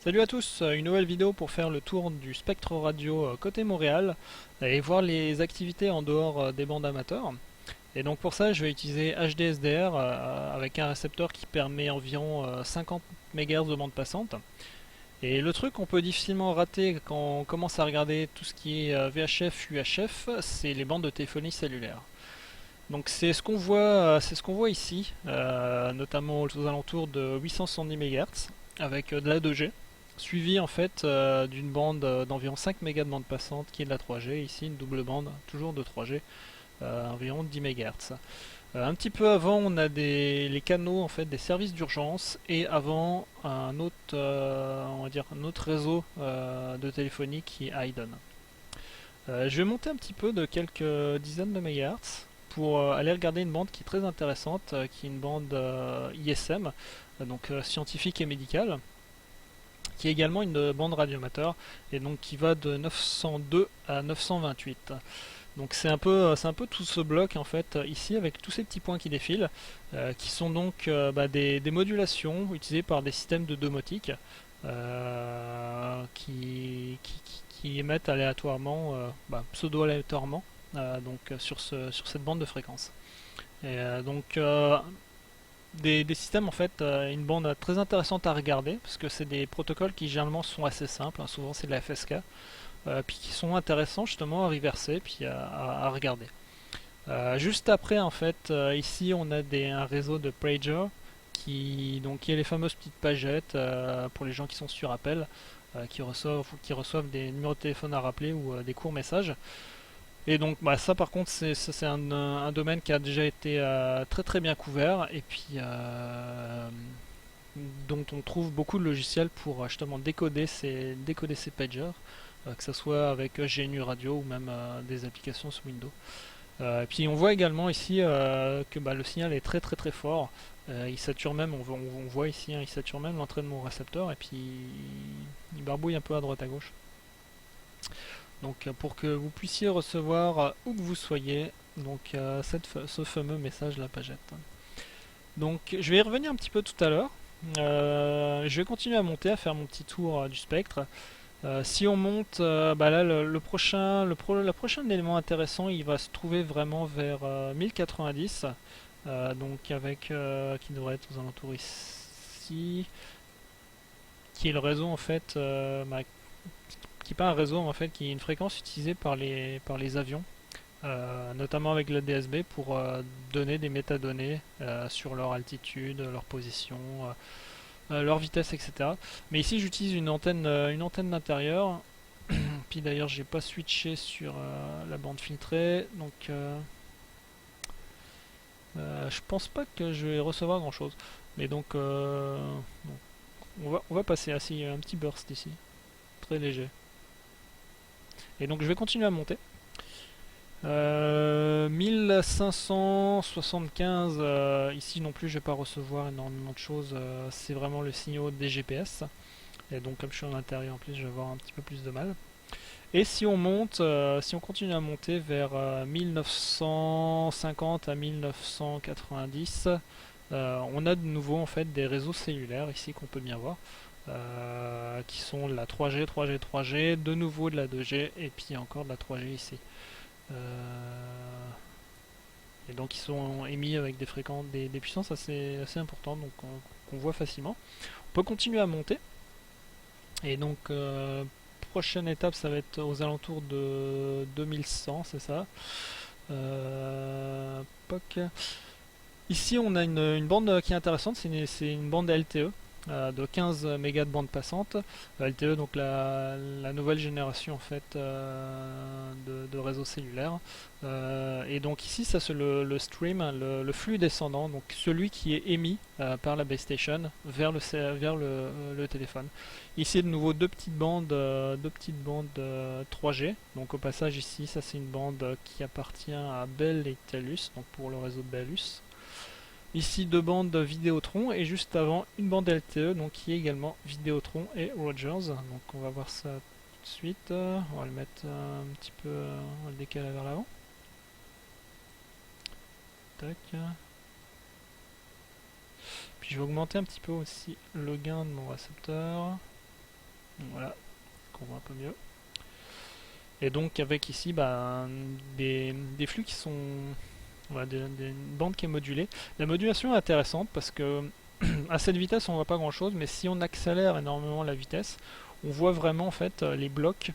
Salut à tous, une nouvelle vidéo pour faire le tour du spectre radio côté Montréal et voir les activités en dehors des bandes amateurs. Et donc pour ça je vais utiliser HDSDR avec un récepteur qui permet environ 50 MHz de bande passante. Et le truc qu'on peut difficilement rater quand on commence à regarder tout ce qui est VHF, UHF, c'est les bandes de téléphonie cellulaire. Donc c'est ce qu'on voit ici, notamment aux alentours de 870 MHz avec de la 2G, suivi en fait d'une bande d'environ 5 mégas de bande passante qui est de la 3G, ici une double bande toujours de 3G, environ 10 MHz. Un petit peu avant, on a les canaux en fait des services d'urgence et avant un autre, on va dire un autre réseau de téléphonie qui est Hayden. Je vais monter un petit peu de quelques dizaines de mégahertz pour aller regarder une bande qui est très intéressante, qui est une bande ISM, donc scientifique et médicale, qui est également une bande radioamateur et donc qui va de 902 à 928. Donc c'est un peu tout ce bloc en fait ici avec tous ces petits points qui défilent, qui sont donc des modulations utilisées par des systèmes de domotique qui émettent aléatoirement, pseudo-aléatoirement, sur cette bande de fréquence. Et, des systèmes en fait, une bande très intéressante à regarder parce que c'est des protocoles qui généralement sont assez simples, hein, souvent c'est de la FSK, puis qui sont intéressants justement à reverser puis à regarder. Juste après en fait, ici on a un réseau de pager qui est les fameuses petites pagettes pour les gens qui sont sur appel, qui reçoivent des numéros de téléphone à rappeler ou des courts messages. Et donc ça par contre c'est un domaine qui a déjà été très très bien couvert et puis dont on trouve beaucoup de logiciels pour justement décoder ces pagers, que ce soit avec GNU Radio ou même des applications sous Windows. Et puis on voit également ici que le signal est très très très fort. Il sature même, on voit ici, hein, il sature même l'entrée de mon récepteur et puis il barbouille un peu à droite à gauche. Donc pour que vous puissiez recevoir où que vous soyez, donc ce fameux message la pagette. Donc je vais y revenir un petit peu tout à l'heure. Je vais continuer à monter, à faire mon petit tour du spectre. Si on monte, là la prochain élément intéressant, il va se trouver vraiment vers 1090, donc qui devrait être aux alentours ici, qui est le réseau en fait, qui est pas un réseau en fait, qui est une fréquence utilisée par les avions, notamment avec le DSB pour donner des métadonnées sur leur altitude, leur position, leur vitesse, etc. Mais ici j'utilise une antenne d'intérieur. Puis d'ailleurs j'ai pas switché sur la bande filtrée, donc je pense pas que je vais recevoir grand chose. Mais donc, on va passer assis un petit burst ici, très léger. Et donc je vais continuer à monter. 1575, ici non plus je vais pas recevoir énormément de choses, c'est vraiment le signal des GPS. Et donc comme je suis en intérieur en plus je vais avoir un petit peu plus de mal. Et si on monte, si on continue à monter vers 1950 à 1990, on a de nouveau en fait des réseaux cellulaires ici qu'on peut bien voir, qui sont de la 3G, 3G, 3G, de nouveau de la 2G et puis encore de la 3G ici. Et donc ils sont émis avec des fréquences, des puissances assez importantes, donc qu'on voit facilement. On peut continuer à monter. Et donc prochaine étape ça va être aux alentours de 2100, c'est ça. POC. Ici on a une bande qui est intéressante, c'est une bande LTE de 15 mégas de bande passante. LTE, donc la nouvelle génération en fait de réseaux cellulaires. Et donc ici ça c'est le stream, hein, le flux descendant, donc celui qui est émis par la base station vers le téléphone. Ici de nouveau deux petites bandes 3G. Donc au passage ici ça c'est une bande qui appartient à Bell et Telus, donc pour le réseau de Bellus. Ici deux bandes Vidéotron et juste avant une bande LTE donc qui est également Vidéotron et Rogers. Donc on va voir ça tout de suite. On va le mettre un petit peu, on va le décaler vers l'avant. Tac. Puis je vais augmenter un petit peu aussi le gain de mon récepteur. Voilà, qu'on voit un peu mieux. Et donc avec ici des flux qui sont... Voilà, une bande qui est modulée. La modulation est intéressante parce que à cette vitesse on voit pas grand chose, mais si on accélère énormément la vitesse, on voit vraiment en fait les blocs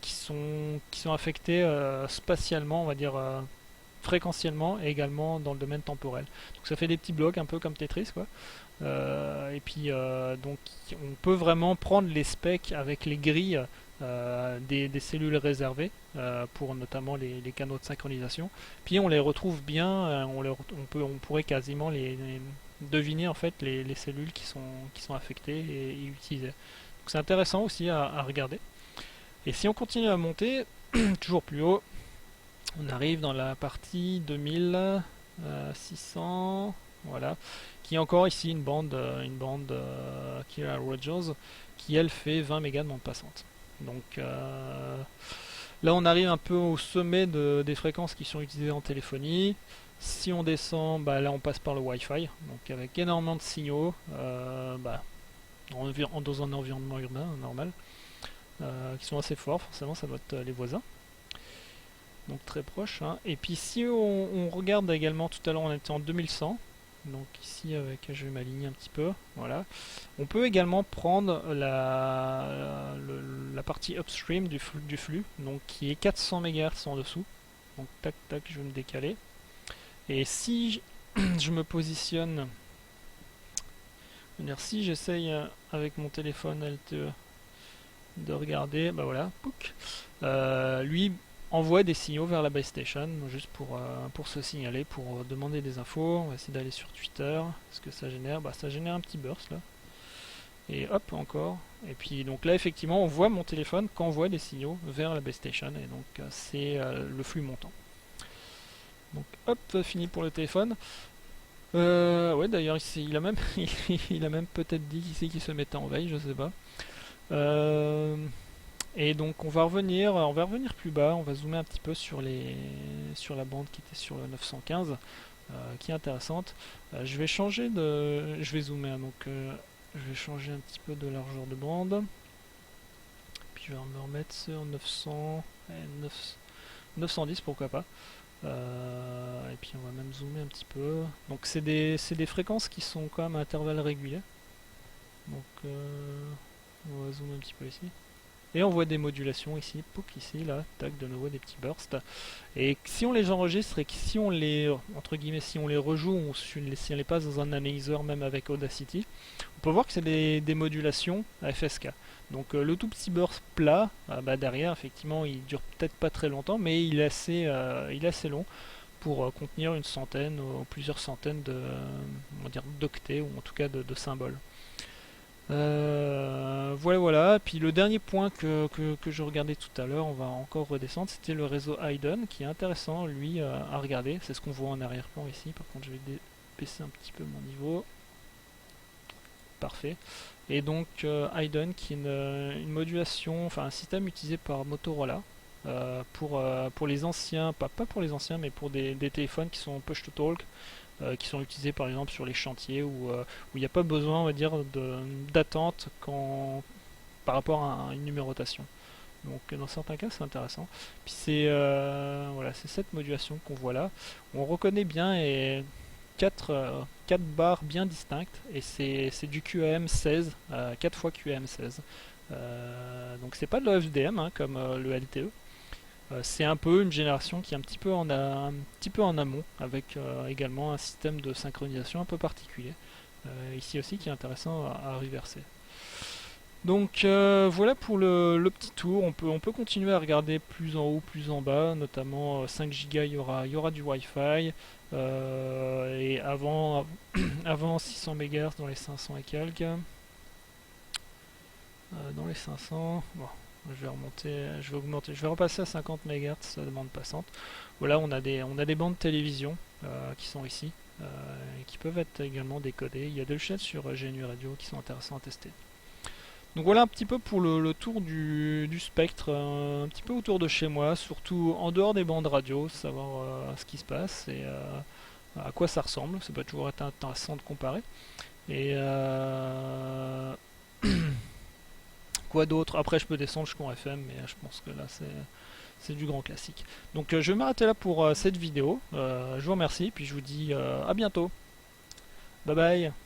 qui sont affectés spatialement, on va dire fréquentiellement, et également dans le domaine temporel. Donc ça fait des petits blocs un peu comme Tetris, quoi. Et puis donc on peut vraiment prendre les specs avec les grilles des cellules réservées pour notamment les canaux de synchronisation. Puis on les retrouve bien, on pourrait quasiment deviner en fait les cellules qui sont affectées et utilisées. Donc c'est intéressant aussi à regarder. Et si on continue à monter toujours plus haut, on arrive dans la partie 2600, voilà, qui est encore ici une bande Kira Rogers, qui elle fait 20 mégas de bande passante. Donc là on arrive un peu au sommet des fréquences qui sont utilisées en téléphonie. Si on descend, là on passe par le Wi-Fi, donc avec énormément de signaux, dans un environnement urbain normal, qui sont assez forts, forcément ça doit être les voisins. Donc très proche, hein. Et puis si on regarde également, tout à l'heure on était en 2100, donc ici je vais m'aligner un petit peu, voilà. On peut également prendre la partie upstream du flux, donc qui est 400 MHz en dessous. Donc tac tac, je vais me décaler. Et si je me positionne, si j'essaye avec mon téléphone LTE de regarder, voilà, pouc, lui envoie des signaux vers la base station, juste pour se signaler, pour demander des infos. On va essayer d'aller sur Twitter. Ce que ça génère, ça génère un petit burst là. Et hop, encore. Et puis donc là, effectivement, on voit mon téléphone qu'envoie des signaux vers la base station. Et donc c'est le flux montant. Donc hop, fini pour le téléphone. Ouais, d'ailleurs, ici, il a même, il a même peut-être dit ici qu'il se mettait en veille, je sais pas. Et donc on va revenir plus bas, on va zoomer un petit peu sur la bande qui était sur le 915, qui est intéressante. Je vais zoomer, hein, donc je vais changer un petit peu de largeur de bande. Puis je vais me remettre sur 900, 910 pourquoi pas. Et puis on va même zoomer un petit peu. Donc c'est des fréquences qui sont quand même à intervalles réguliers. Donc on va zoomer un petit peu ici. Et on voit des modulations ici, pouc ici, là, tac, de nouveau des petits bursts. Et si on les enregistre et que si on les, entre guillemets, si on les rejoue, ou si on les passe dans un analyseur, même avec Audacity, on peut voir que c'est des modulations à FSK. Donc le tout petit burst plat, derrière, effectivement, il dure peut-être pas très longtemps, mais il est assez long pour contenir une centaine ou plusieurs centaines d'octets, ou en tout cas de symboles. Voilà. Puis le dernier point que je regardais tout à l'heure, on va encore redescendre, c'était le réseau Hayden, qui est intéressant, lui, à regarder. C'est ce qu'on voit en arrière-plan ici. Par contre, je vais baisser un petit peu mon niveau. Parfait. Et donc, Hayden, qui est une modulation, enfin un système utilisé par Motorola. Pour les anciens, pas pour les anciens, mais pour des téléphones qui sont push to talk, qui sont utilisés par exemple sur les chantiers où il n'y a pas besoin, on va dire, d'attente par rapport à une numérotation. Donc dans certains cas c'est intéressant. Puis c'est c'est cette modulation qu'on voit là. On reconnaît bien et 4 barres bien distinctes et c'est du QAM 16, 4 fois QAM 16. Donc c'est pas de l'OFDM hein, comme le LTE. C'est un peu une génération qui est un petit peu en amont, avec également un système de synchronisation un peu particulier, ici aussi qui est intéressant à reverser. Donc voilà pour le petit tour, on peut continuer à regarder plus en haut, plus en bas, notamment 5 Go il y aura du Wi-Fi, et avant 600 MHz dans les 500 et quelques, dans les 500, bon, je vais repasser à 50 MHz de bande passante. Voilà, on a des bandes télévision qui sont ici, et qui peuvent être également décodées. Il y a des chaînes sur GNU Radio qui sont intéressantes à tester. Donc voilà un petit peu pour le tour du spectre, un petit peu autour de chez moi, surtout en dehors des bandes radio, savoir ce qui se passe et à quoi ça ressemble. Ça peut toujours être intéressant de comparer. Et Quoi d'autre? Après, je peux descendre jusqu'en FM, mais je pense que là, c'est du grand classique. Donc, je vais m'arrêter là pour cette vidéo. Je vous remercie, puis je vous dis à bientôt. Bye bye.